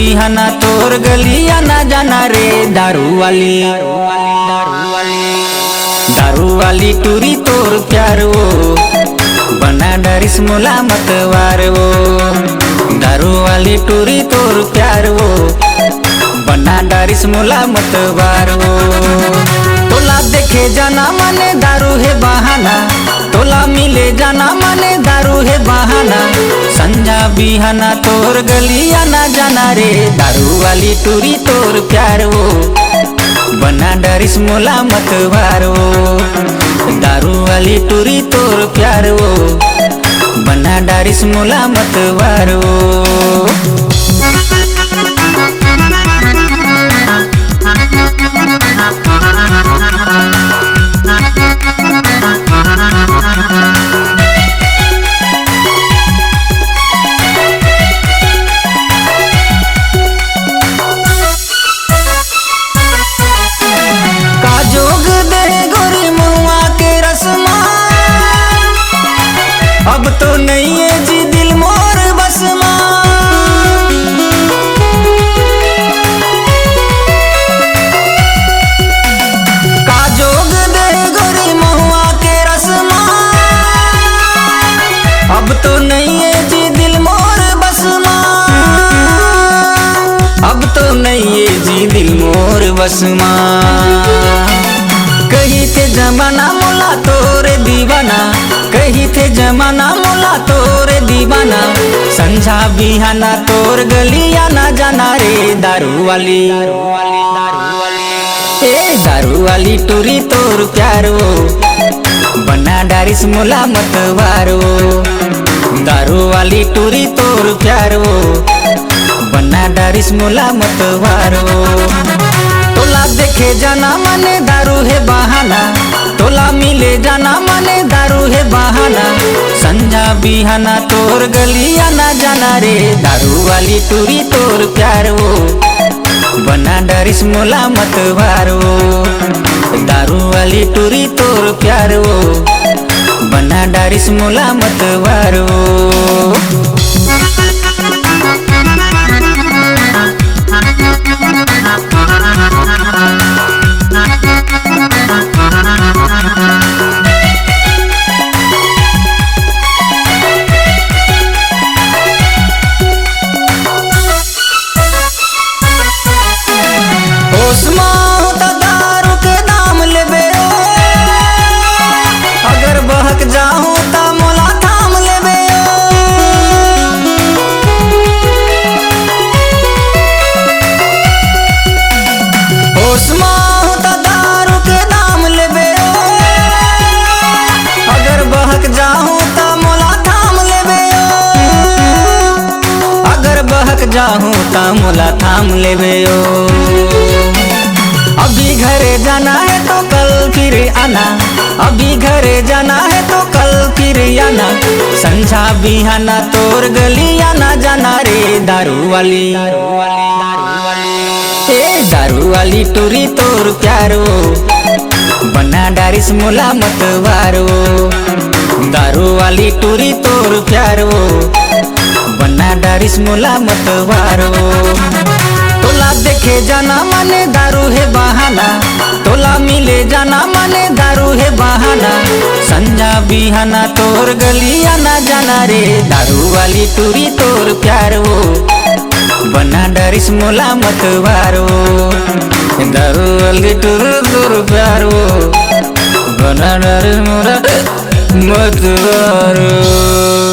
बिहाना तोर गलिया ना जाना रे दारू वाली टूरी तोर प्यार वो बना डरिस मोला मतवार वो। दारू वाली टूरी तोर प्यार वो बना डरिस मोला मतवार वो। तोला देखे जाना माने दारू है बहाना, तोला मिले जाना माने दारू है बहाना। संजा बिहाना तोर गलिया ना जाना रे दारू वाली टूरी तोर प्यार वो बना डरिस मोला मतवार वो। दारू वाली टूरी तोर प्यार वो बना डरिस मोला मतवार वो। अब तो नहीं है जी दिल मोर बस का जोग दे गोरी महुआ के रसमा। अब तो नहीं है जी दिल मोर बस अब तो नहीं है जी दिल मोर बस कही थे जमाना मोला तोरे दीवाना, कही थे जमाना मोला तोरे दीवाना। संझा बिहाना तोर गलिया ना जाना रे दारू वाली दारू वाली टूरी तोर प्यार वो बना डरिस मोला मतवार वो। दारू वाली टूरी तोर प्यार वो बना डरिस मोला मतवार वो। तोला देखे जाना माने दारू है बहाना, तोला मिले जाना माने दारू है बहाना। संजा बिहाना तोर गलिया ना जाना रे दारू वाली टूरी तोर प्यार वो बना डरिस मोला मतवार वो। दारू वाली टूरी तोर प्यार वो बना डरिस मोला मतवार वो। अगर बहक जाऊं ता मोला थाम लेबे होश में ता दारू के दाम लेबे। अगर बहक जाऊं ता मोला थाम लेबे। अगर बहक जाऊं ता मोला थाम लेबे। अभी घरे जाना है तो कल फिर आना, अभी घरे जाना है तो कल फिर आना। संझा बिहाना तोर गलिया ना जाना रे दारू वाली दारू वाली टूरी तोर प्यार वो बना डरिस मोला मतवार वो। दारू वाली टूरी तोर प्यार वो बना डरिस मोला मतवार वो। तोला देखे जाना माने दारू है बहाना, तोला मिले जाना माने दारू है बहाना। संजा बिहाना तोर गलिया ना जाना रे दारू वाली टूरी तोर प्यार वो बना डरिस मोला मतवार वो। दारू वाली टूरी तोर प्यार वो बना डरिस मोला मतवार वो।